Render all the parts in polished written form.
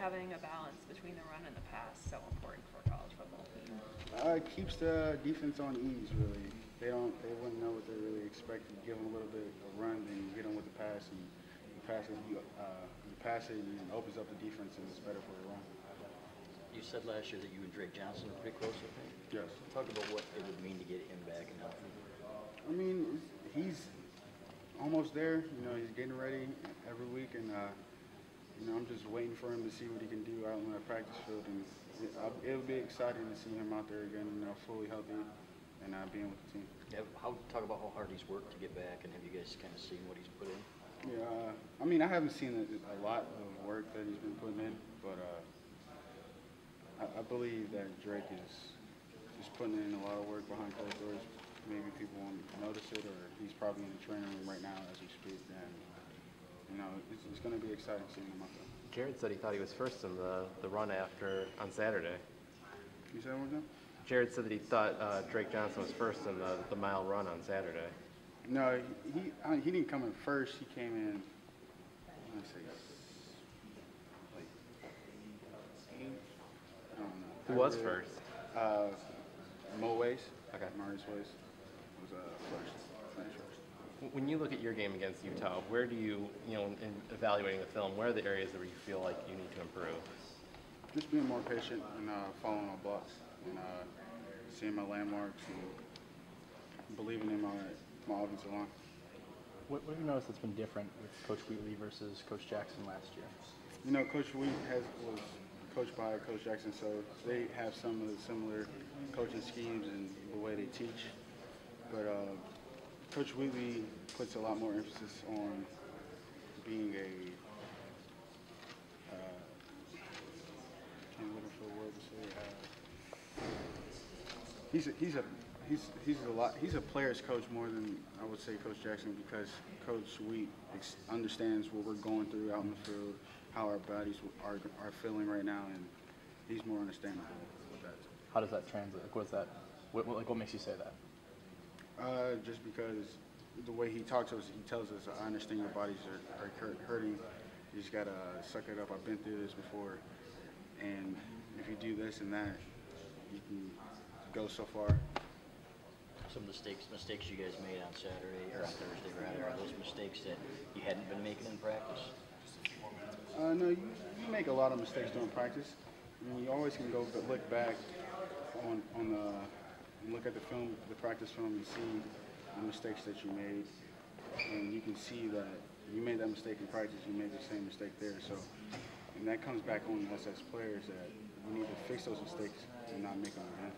having a balance between the run and the pass so important for a college football team? It keeps the defense on ease, really. They wouldn't know what they really expect. You give them a little bit of run, then you hit them with the pass, and you pass it, and it opens up the defense, and it's better for the run. You said last year that you and Drake Johnson are pretty close, I think. Yes. Talk about what it would mean to get him back and healthy. I mean, he's almost there. You know, he's getting ready every week, and you know, I'm just waiting for him to see what he can do out on that practice field, and it'll be exciting to see him out there again, you know, fully healthy and being with the team. Yeah, talk about how hard he's worked to get back, and have you guys kind of seen what he's put in? Yeah, I mean, I haven't seen a lot of work that he's been putting in, but I believe that Drake is putting in a lot of work behind closed doors. Maybe people won't notice it, or he's probably in the training room right now as we speak. And you know, it's going to be exciting seeing him out there. Jared said he thought he was first in the run after on Saturday. You said what again? Jared said that he thought Drake Johnson was first in the mile run on Saturday. No, he didn't come in first. He came in, let's say, like eighth. I don't know. Who was first? Mo Ways. Okay. Marius Ways was finished first. When you look at your game against Utah, where do you know, in evaluating the film, where are the areas where you feel like you need to improve? Just being more patient and following my blocks and seeing my landmarks and believing in my offensive line. What have you noticed that's been different with Coach Wheatley versus Coach Jackson last year? You know, Coach Wheat was coached by Coach Jackson, so they have some of the similar coaching schemes and the way they teach. But Coach Wheatley puts a lot more emphasis on being I'm looking for a word to say. He's a player's coach more than I would say Coach Jackson, because Coach Wheat understands what we're going through out in the field, how our bodies are feeling right now, and he's more understandable with that. How does that translate? Like, what's that? What makes you say that? Just because the way he talks to us, he tells us, I understand your bodies are hurting. You just got to suck it up. I've been through this before. And if you do this and that, you can go so far. Some mistakes you guys made on Saturday, or on Thursday rather, are those mistakes that you hadn't been making in practice? No, you make a lot of mistakes during practice. I mean, you always can go look back on and look at the film, the practice film, and see the mistakes that you made, and you can see that you made that mistake in practice, you made the same mistake there. So, and that comes back on us as players, that we need to fix those mistakes and not make them again.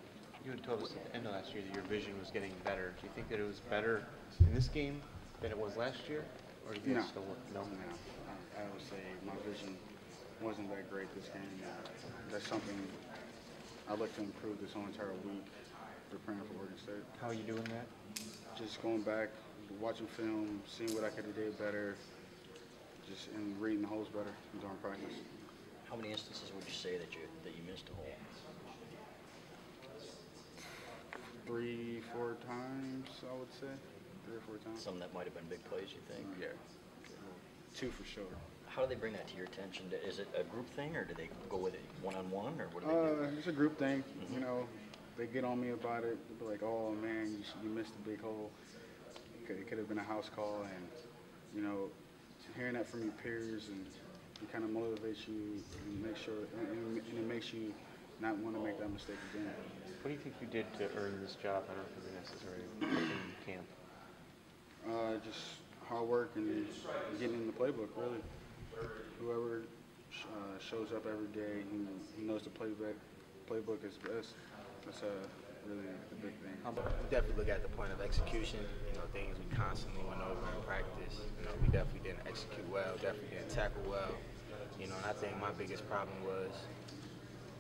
You had told us at the end of last year that your vision was getting better. Do you think that it was better in this game than it was last year, or do you think it's still no? I would say my vision wasn't that great this game. That's something I'd like to improve this whole entire week preparing for Oregon State. How are you doing that? Just going back, watching film, seeing what I could have did better, and reading the holes better during practice. How many instances would you say that you missed a hole? 3, 4 times, I would say. 3 or 4 times. Some that might have been big plays, you think? Yeah. 2 for sure. How do they bring that to your attention? Is it a group thing, or do they go with it one-on-one, or what do they do? It's a group thing. Mm-hmm. You know, they get on me about it. They'll be like, oh, man, you missed a big hole. It could have been a house call. And, you know, hearing that from your peers, and it kind of motivates you and it makes you not want to make that mistake again. What do you think you did to earn this job? I don't know if it was necessary in camp. Just hard work and getting in the playbook, really. Whoever shows up every day, he knows the playbook is best. That's really the big thing. We definitely look at the point of execution. You know, things we constantly went over in practice. You know, we definitely didn't execute well, definitely didn't tackle well. You know, and I think my biggest problem was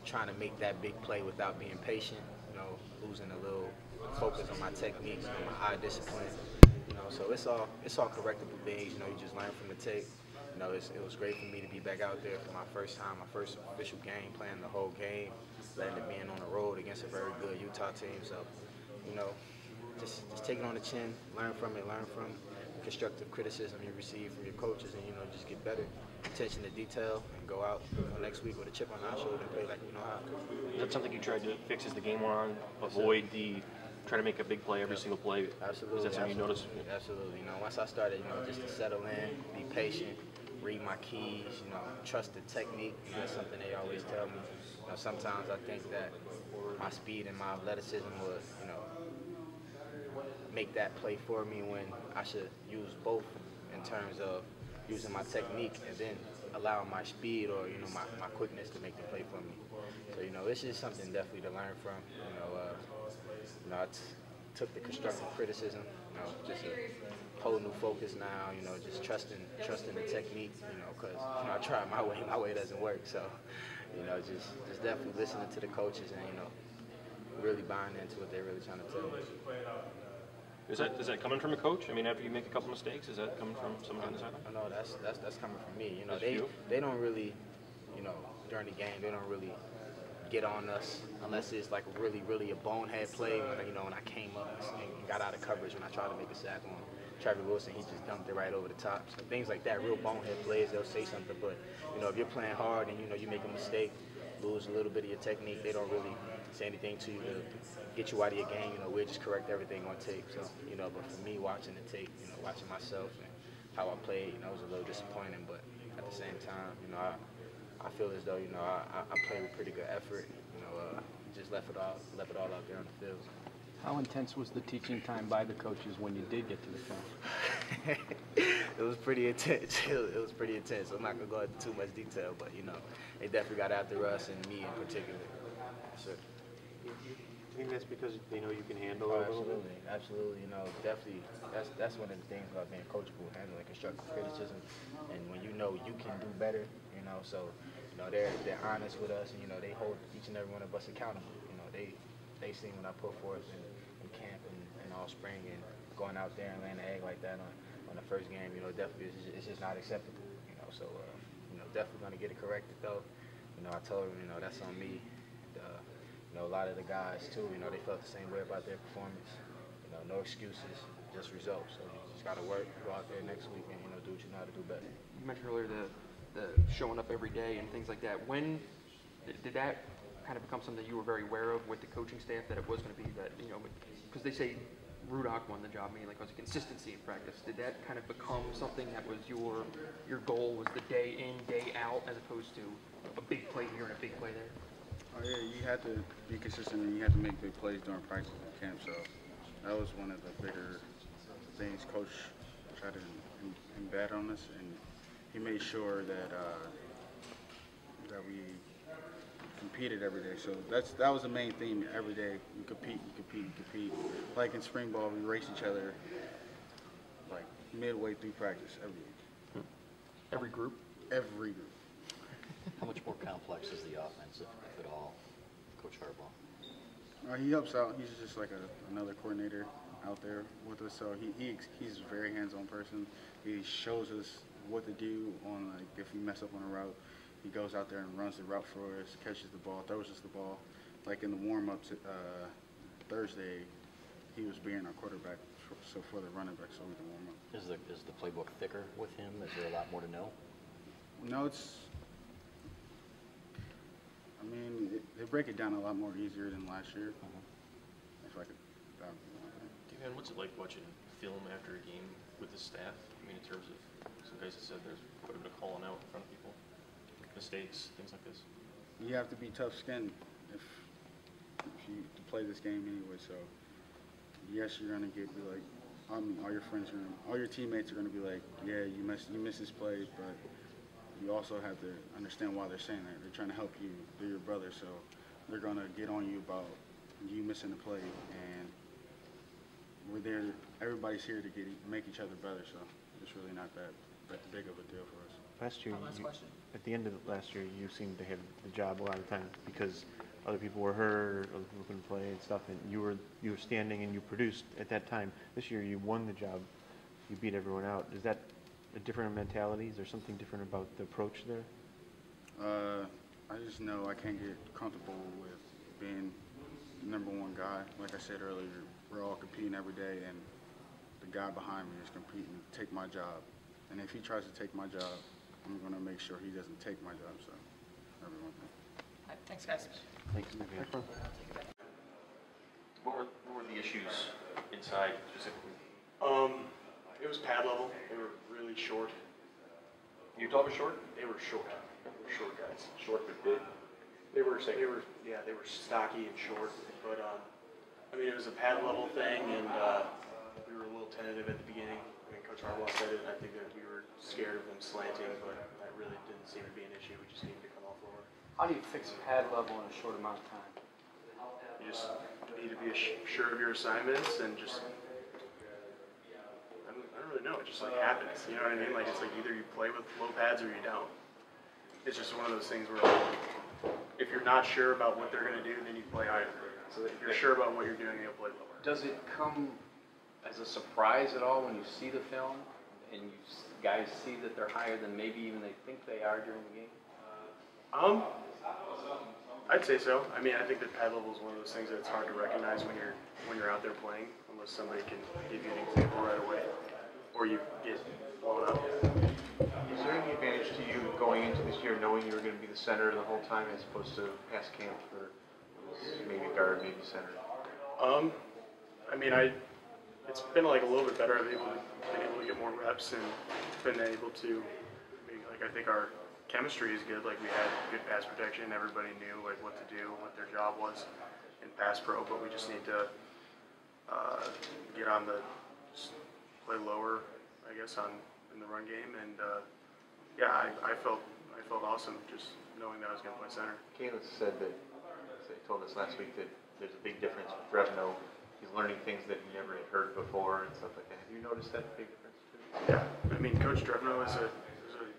trying to make that big play without being patient. You know, losing a little focus on my techniques, on my eye discipline. You know, so it's all correctable things. You know, you just learn from the tape. You know, it was great for me to be back out there for my first time, my first official game, playing the whole game, letting it being on the road against a very good Utah team. So, you know, just take it on the chin, learn from it, learn from constructive criticism you receive from your coaches and, just get better. Attention to detail and go out next week with a chip on our shoulder and play like we know how. Is that something you tried to fix as the game went on? Avoid try to make a big play every single play? Absolutely. Is that something you noticed? Absolutely. Once I started, just to settle in, be patient, read my keys, trust the technique. That's something they always tell me. Sometimes I think that my speed and my athleticism would, make that play for me when I should use both in terms of using my technique and then allowing my speed or, my quickness to make the play for me. So, it's just something definitely to learn from. I took the constructive criticism, just a whole new focus now, just trusting the technique, because I try my way doesn't work. So, just definitely listening to the coaches and, really buying into what they're really trying to tell me. Is that coming from a coach? I mean, after you make a couple mistakes, is that coming from someone on the sideline? No, that's coming from me. That's you? They don't really, during the game, they don't really get on us unless it's like really a bonehead play. When I came up and got out of coverage when I tried to make a sack on Trevor Wilson, he just dumped it right over the top. So things like that, real bonehead plays, they'll say something. But if you're playing hard and you make a mistake, lose a little bit of your technique, they don't really say anything to you to get you out of your game. We'll just correct everything on tape. So, but for me, watching the tape, watching myself and how I played, it was a little disappointing. But at the same time, I feel as though, I played with pretty good effort. Just left it all out there on the field. How intense was the teaching time by the coaches when you did get to the film? It was pretty intense. It was pretty intense. I'm not gonna go into too much detail, but they definitely got after us and me in particular. Sure. Do you think that's because they know you can handle it a little bit? Absolutely. Definitely. That's one of the things about being coachable, handling constructive criticism, and when you know you can do better, so they're honest with us, and they hold each and every one of us accountable. They seen what I put forth in camp and all spring, and going out there and laying an egg like that on the first game, definitely it's just not acceptable. So definitely gonna get it corrected though. I told them, that's on me. A lot of the guys too, they felt the same way about their performance. No excuses, just results. So you just gotta work, go out there next week and do what you know how to do better. You mentioned earlier the showing up every day and things like that. When did that kind of become something that you were very aware of with the coaching staff, that it was going to be that, because they say Rudock won the job mainly because of consistency in practice. Did that kind of become something that was your goal, was the day in, day out, as opposed to a big play here and a big play there? Oh yeah, you had to be consistent and you had to make big plays during practice and camp. So that was one of the bigger things Coach tried to embed on us, and he made sure that that we competed every day. So that was the main theme every day. You compete. Like in spring ball, we race each other like midway through practice every week. Every group? Every group. How much more complex is the offense, if at all, Coach Harbaugh? He helps out. He's just like another coordinator out there with us. So he's a very hands-on person. He shows us what to do on, like, if we mess up on a route. He goes out there and runs the route for us, catches the ball, throws us the ball. Like in the warm-ups Thursday, he was being our quarterback for the running back, so we can warm up. Is the playbook thicker with him? Is there a lot more to know? No, they break it down a lot more easier than last year. If I could, that would be one thing. Dan, what's it like watching film after a game with the staff? I mean, in terms of some guys have said there's quite a bit of calling out in front of people, mistakes, things like this. You have to be tough-skinned if you to play this game anyway. So yes, you're gonna be like, all your friends all your teammates are gonna be like, yeah, you missed this play, but you also have to understand why they're saying that. They're trying to help you. They're your brother, so they're gonna get on you about you missing the play, and we're there. Everybody's here to make each other better, so it's really not that big of a deal for us. Last year, at the end of last year, you seemed to have the job a lot of times because other people were hurt, or other people couldn't play and stuff, and you were standing and you produced at that time. This year, you won the job. You beat everyone out. Is that a different mentality? Is there something different about the approach there? I just know I can't get comfortable with being the #1 guy. Like I said earlier, we're all competing every day, and the guy behind me is competing to take my job. And if he tries to take my job, I'm going to make sure he doesn't take my job. So, everyone. All right, thanks, guys. Thanks. What were the issues inside specifically? It was pad level. They were really short. Utah was short? They were short. They were short guys. Short but big? They were stocky and short. But I mean, it was a pad level thing, and we were a little tentative at the beginning. I mean, Coach Harbaugh said it. I think that we were scared of them slanting, but that really didn't seem to be an issue. We just needed to come off lower. How do you fix pad level in a short amount of time? You just need to be sure of your assignments and just. I don't really know. It just like happens. You know what I mean? Like it's like either you play with low pads or you don't. It's just one of those things where if you're not sure about what they're going to do, then you play higher. So that if you're sure about what you're doing, you'll play lower. Does it come as a surprise at all when you see the film and you guys see that they're higher than maybe even they think they are during the game? I'd say so. I mean, I think that pad level is one of those things that's hard to recognize when you're out there playing, unless somebody can give you an example right away, or you get blown up. Is there any advantage to you going into this year knowing you were going to be the center the whole time as opposed to past camp for maybe guard, maybe center? I mean, it's been like a little bit better. I've been able to get more reps and been able to, I think our chemistry is good. Like we had good pass protection. Everybody knew like what to do, what their job was in pass pro. But we just need to get on play lower, I guess, in the run game. And yeah, I felt awesome just knowing that I was going to play center. Kayla said that they told us last week that there's a big difference with Drevno. He's learning things that he never had heard before and stuff like that. Have you noticed that big difference too? Yeah, I mean, Coach Drevno is an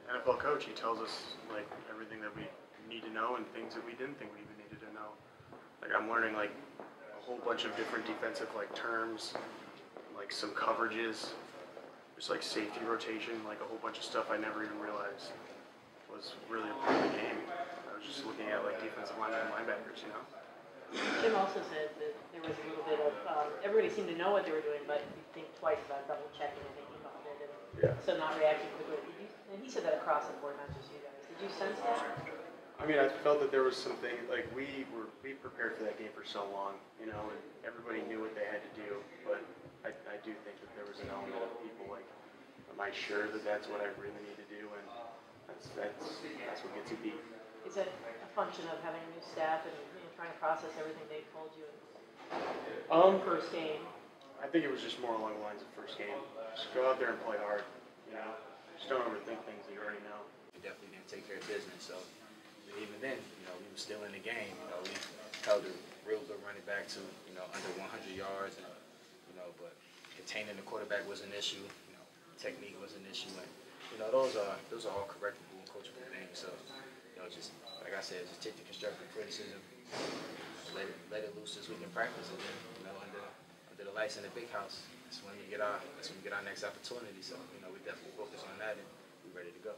NFL coach. He tells us like everything that we need to know and things that we didn't think we even needed to know. Like I'm learning like a whole bunch of different defensive like terms, like some coverages, just like safety rotation, like a whole bunch of stuff I never even realized was really a part of the game. I was just looking at like defensive linemen and linebackers, you know. Jim also said that there was a little bit of, everybody seemed to know what they were doing, but you think twice about double checking and thinking about it, and so not reacting quickly. And he said that across the board, not just you guys. Did you sense that? I mean, I felt that there was something, like we prepared for that game for so long, you know, and everybody knew what they had to do, but I do think that there was an element of people like, am I sure that that's what I really need to do? And that's what gets you beat. Is it a function of having a new staff and trying to process everything they told you in first game? I think it was just more along the lines of first game. Just go out there and play hard, you know. Just don't overthink things that you already know. We definitely didn't take care of business, so even then, you know, we were still in the game. You know, we held a real good running back to, you know, under 100 yards, and you know, but containing the quarterback was an issue. You know, technique was an issue, and you know, those are all correctable and coachable things. So, you know, just like I said, just take the constructive criticism, let it loose this week in practice, and then, you know, under the lights in the big house, that's when we get our next opportunity. So, you know, we definitely focus on that and we're ready to go.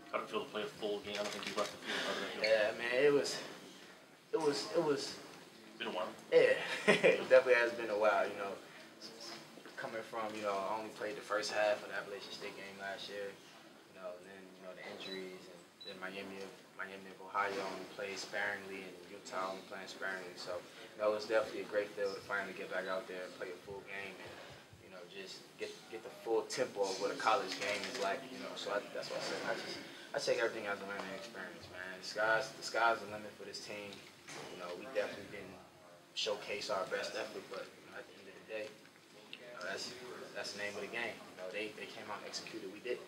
How did it feel to play a full game? I don't think you left the field. How did that feel? Yeah, man, it was. Been a while. Yeah, it definitely has been a while. You know, coming from, you know, I only played the first half of the Appalachian State game last year. You know, and then, you know, the injuries, and then Miami of Ohio only played sparingly, and Utah only playing sparingly. So, you know, it was definitely a great feel to finally get back out there and play a full game, and you know, just get the full tempo of what a college game is like. You know, so that's what I said. I take everything as a learning experience, man. The sky's the limit for this team. You know, we definitely didn't showcase our best effort, but you know, at the end of the day, you know, that's the name of the game. You know, they came out and executed. We did.